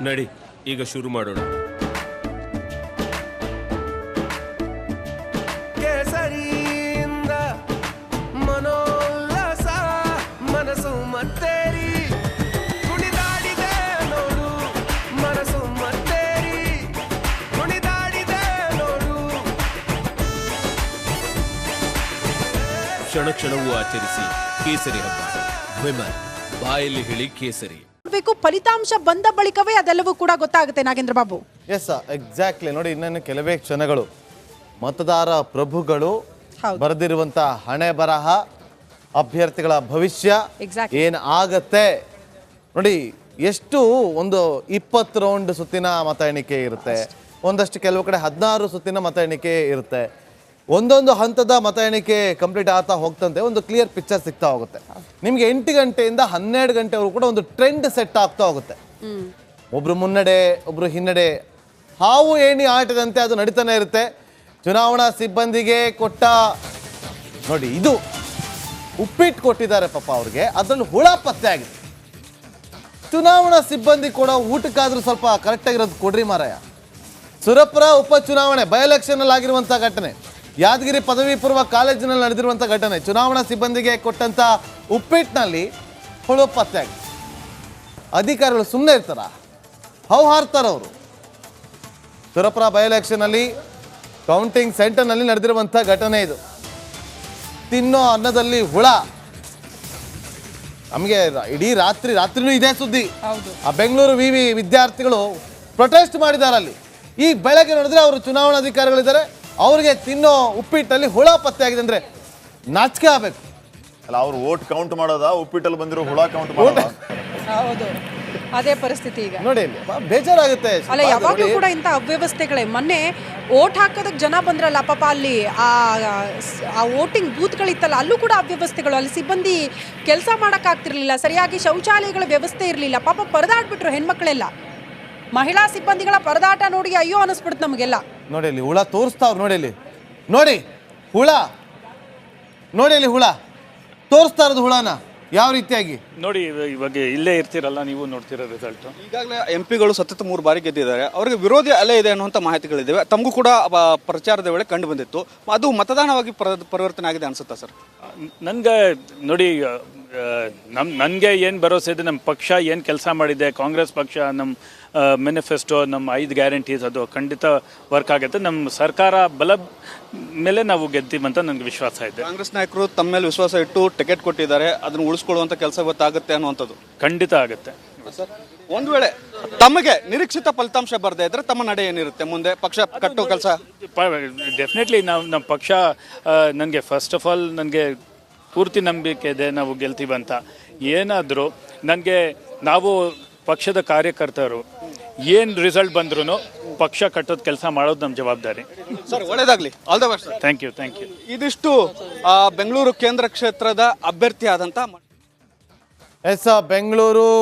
ನಡಿ ಈಗ ಶುರು ಮಾಡೋಣ. ಕೇಸರಿಯಿಂದ ಮನೋಲ್ಲಾಸ ಮನಸ್ಸು ಮತ್ತೇರಿ ಕುಣಿದಾಡಿದೆ ನೋಡು, ಮನಸ್ಸು ಮತ್ತೇರಿ ಕುಣಿದಾಡಿದೆ ನೋಡು. ಕ್ಷಣ ಕ್ಷಣವೂ ಆಚರಿಸಿ ಕೇಸರಿ ಹಬ್ಬ. ವಿಮಲ್ ಬಾಯಲ್ಲಿ ಹೇಳಿ ಕೇಸರಿ. ಫಲಿತಾಂಶ ಬಂದ ಬಳಿಕವೇ ಅದೆಲ್ಲವೂ ಕೂಡ ಗೊತ್ತಾಗುತ್ತೆ ನಾಗೇಂದ್ರ ಬಾಬು. Yes exactly. ನೋಡಿ, ಇನ್ನೇನು ಕೆಲವೇ ಕ್ಷಣಗಳು ಮತದಾರ ಪ್ರಭುಗಳು ಬರೆದಿರುವಂತ ಹಣೆ ಬರಹ, ಅಭ್ಯರ್ಥಿಗಳ ಭವಿಷ್ಯ ಏನ್ ಆಗತ್ತೆ ನೋಡಿ. ಎಷ್ಟು ಒಂದು 20 ರೌಂಡ್ ಸುತ್ತಿನ ಮತ ಎಣಿಕೆ ಇರುತ್ತೆ, ಒಂದಷ್ಟು ಕೆಲವು ಕಡೆ 16 ಸುತ್ತಿನ ಮತ ಎಣಿಕೆ ಇರುತ್ತೆ. ಒಂದೊಂದು ಹಂತದ ಮತ ಎಣಿಕೆ ಕಂಪ್ಲೀಟ್ ಆಗ್ತಾ ಹೋಗ್ತಂತೆ ಒಂದು ಕ್ಲಿಯರ್ ಪಿಕ್ಚರ್ ಸಿಗ್ತಾ ಹೋಗುತ್ತೆ ನಿಮ್ಗೆ. 8 ಗಂಟೆಯಿಂದ 12 ಗಂಟೆವರೆಗೂ ಕೂಡ ಒಂದು ಟ್ರೆಂಡ್ ಸೆಟ್ ಆಗ್ತಾ ಹೋಗುತ್ತೆ. ಒಬ್ರು ಮುನ್ನಡೆ, ಒಬ್ರು ಹಿನ್ನಡೆ, ಹಾವು ಏಣಿ ಆಟದಂತೆ ಅದು ನಡೀತಾನೆ ಇರುತ್ತೆ. ಚುನಾವಣಾ ಸಿಬ್ಬಂದಿಗೆ ಕೊಟ್ಟ ನೋಡಿ, ಇದು ಉಪ್ಪಿಟ್ಟು ಕೊಟ್ಟಿದ್ದಾರೆ ಪಾಪ ಅವ್ರಿಗೆ, ಅದ್ರಲ್ಲಿ ಹುಳ ಪತ್ತೆ ಆಗಿದೆ. ಚುನಾವಣಾ ಸಿಬ್ಬಂದಿ ಕೂಡ ಊಟಕ್ಕಾದ್ರೂ ಸ್ವಲ್ಪ ಕರೆಕ್ಟಾಗಿರೋದು ಕೊಡ್ರಿ ಮಾರಾಯ. ಸುರಪುರ ಉಪಚುನಾವಣೆ ಬೈ ಎಲೆಕ್ಷನ್ ಅಲ್ಲಿ ಆಗಿರುವಂತಹ ಘಟನೆ, ಯಾದಗಿರಿ ಪದವಿ ಪೂರ್ವ ಕಾಲೇಜಿನಲ್ಲಿ ನಡೆದಿರುವಂಥ ಘಟನೆ, ಚುನಾವಣಾ ಸಿಬ್ಬಂದಿಗೆ ಕೊಟ್ಟಂತ ಉಪ್ಪಿಟ್ಟಿನಲ್ಲಿ ಹುಳು ಪತ್ತೆ ಆಗಿದೆ. ಅಧಿಕಾರಿಗಳು ಸುಮ್ಮನೆ ಇರ್ತಾರ? ಹಾರ್ತಾರ ಅವರು. ಸುರಪುರ ಬೈ ಎಲೆಕ್ಷನ್ ಅಲ್ಲಿ ಕೌಂಟಿಂಗ್ ಸೆಂಟರ್ನಲ್ಲಿ ನಡೆದಿರುವಂಥ ಘಟನೆ ಇದು. ತಿನ್ನೋ ಅನ್ನದಲ್ಲಿ ಹುಳ. ನಮಗೆ ಇಡೀ ರಾತ್ರಿನೂ ಇದೇ ಸುದ್ದಿ. ಆ ಬೆಂಗಳೂರು ವಿವಿ ವಿದ್ಯಾರ್ಥಿಗಳು ಪ್ರೊಟೆಸ್ಟ್ ಮಾಡಿದ್ದಾರೆ ಅಲ್ಲಿ. ಈ ಬೆಳಗ್ಗೆ ನೋಡಿದ್ರೆ ಅವರು ಚುನಾವಣಾಧಿಕಾರಿಗಳಿದ್ದಾರೆ, ಅವ್ರಿಗೆ ತಿನ್ನೋ ಉಪ್ಪಿಟ್ಟಲ್ಲಿ ಹುಳ ಪತ್ತೆ ಆಗಿದೆ ಅಂದ್ರೆ ನಾಚಿಕೆ ಆಗಬೇಕು ಅಲ್ಲ. ಅವ್ರು ವೋಟ್ ಕೌಂಟ್ ಮಾಡೋದಾ, ಉಪ್ಪಿಟ್ಟಲ್ಲಿ ಬಂದಿರೋ ಹುಳ ಕೌಂಟ್ ಮಾಡೋದಾ? ಹೌದು, ಅದೇ ಪರಿಸ್ಥಿತಿ ಈಗ ನೋಡಿ. ಬೇಜಾರಾಗುತ್ತೆ. ಅಲ್ಲ, ಯಾವಾಗಲೂ ಕೂಡ ಇಂಥ ಅವ್ಯವಸ್ಥೆಗಳೇ. ಮೊನ್ನೆ ಓಟ್ ಹಾಕೋದಕ್ಕೆ ಜನ ಬಂದ್ರಲ್ಲ ಪಾಪ, ಅಲ್ಲಿ ಆ ವೋಟಿಂಗ್ ಬೂತ್ಗಳಿತ್ತಲ್ಲ, ಅಲ್ಲೂ ಕೂಡ ಅವ್ಯವಸ್ಥೆಗಳು. ಅಲ್ಲಿ ಸಿಬ್ಬಂದಿ ಕೆಲಸ ಮಾಡೋಕ್ಕಾಗ್ತಿರ್ಲಿಲ್ಲ, ಸರಿಯಾಗಿ ಶೌಚಾಲಯಗಳ ವ್ಯವಸ್ಥೆ ಇರಲಿಲ್ಲ. ಪಾಪ ಪರದಾಡ್ಬಿಟ್ರು ಹೆಣ್ಮಕ್ಳೆಲ್ಲ. ಮಹಿಳಾ ಸಿಬ್ಬಂದಿಗಳ ಪರದಾಟ ನೋಡಿ ಅಯ್ಯೋ ಅನಿಸ್ಬಿಡ್ತು ನಮಗೆಲ್ಲ. ನೋಡಿ ಅಲ್ಲಿ ಹುಳ ತೋರಿಸ್ತಾವ್ರು. ನೋಡಿ ಅಲ್ಲಿ, ನೋಡಿ ಹುಳ, ನೋಡಿ ಅಲ್ಲಿ ಹುಳ ತೋರಿಸ್ತಾ ಇರೋದು ಹುಳನ ಯಾವ ರೀತಿಯಾಗಿ. ನೋಡಿ, ಇವಾಗ ಇಲ್ಲೇ ಇರ್ತೀರಲ್ಲ, ನೀವು ನೋಡ್ತಿರೋ ರಿಸಲ್ಟ್. ಈಗಾಗಲೇ ಎಂಪಿಗಳು ಸತತ 3 ಬಾರಿ ಗೆದ್ದಿದ್ದಾರೆ. ಅವರಿಗೆ ವಿರೋಧಿ ಅಲೆ ಇದೆ ಅನ್ನುವಂಥ ಮಾಹಿತಿಗಳಿದ್ದಾವೆ. ತಮಗೂ ಕೂಡ ಪ್ರಚಾರದ ವೇಳೆ ಕಂಡು ಬಂದಿತ್ತು. ಅದು ಮತದಾನವಾಗಿ ಪರಿವರ್ತನೆ ಆಗಿದೆ ಅನ್ಸುತ್ತಾ ಸರ್? ನನಗೆ ನೋಡಿ, ನನಗೆ ಏನು ಭರವಸೆ ಇದೆ, ನಮ್ಮ ಪಕ್ಷ ಏನು ಕೆಲಸ ಮಾಡಿದೆ, ಕಾಂಗ್ರೆಸ್ ಪಕ್ಷ, ನಮ್ಮ ಮ್ಯಾನಿಫೆಸ್ಟೋ, ನಮ್ಮ 5 ಗ್ಯಾರಂಟೀಸ್, ಅದು ಖಂಡಿತ ವರ್ಕ್ ಆಗುತ್ತೆ. ನಮ್ಮ ಸರ್ಕಾರ ಬಲ ಮೇಲೆ ನಾವು ಗೆದ್ದೀವಂತ ನನಗೆ ವಿಶ್ವಾಸ ಇದೆ. ಕಾಂಗ್ರೆಸ್ ನಾಯಕರು ತಮ್ಮ ಮೇಲೆ ವಿಶ್ವಾಸ ಇಟ್ಟು ಟಿಕೆಟ್ ಕೊಟ್ಟಿದ್ದಾರೆ, ಅದನ್ನು ಉಳಿಸ್ಕೊಳ್ಳುವಂಥ ಕೆಲಸ ಗೊತ್ತಾಗುತ್ತೆ ಅನ್ನುವಂಥದ್ದು ಖಂಡಿತ ಆಗುತ್ತೆ ಸರ್. ಒಂದು ವೇಳೆ ತಮಗೆ ನಿರೀಕ್ಷಿತ ಫಲಿತಾಂಶ ಬರದೇ ಇದ್ರೆ ತಮ್ಮ ನಡೆ ಏನಿರುತ್ತೆ ಮುಂದೆ? ಪಕ್ಷ ಕಟ್ಟೋ ಕೆಲಸ ಡೆಫಿನೆಟ್ಲಿ ನಮ್ಮ ಪಕ್ಷ, ನನಗೆ ಫಸ್ಟ್ ಆಫ್ ಆಲ್ ನನಗೆ ಪೂರ್ತಿ ನಂಬಿಕೆ ಇದೆ ನಾವು ಗೆಲ್ತೀವಂತ. ಏನಾದರೂ ನಾವು ಪಕ್ಷದ ಕಾರ್ಯಕರ್ತರು ಏನು ರಿಸಲ್ಟ್ ಬಂದ್ರೂ ಪಕ್ಷ ಕಟ್ಟೋದು ಕೆಲಸ ಮಾಡೋದು ನಮ್ಮ ಜವಾಬ್ದಾರಿ ಸರ್. ಒಳ್ಳೇದಾಗಲಿ, all the best. Thank you. ಇದಿಷ್ಟು ಬೆಂಗಳೂರು ಕೇಂದ್ರ ಕ್ಷೇತ್ರದ ಅಭ್ಯರ್ಥಿ ಆದಂಥ ಬೆಂಗಳೂರು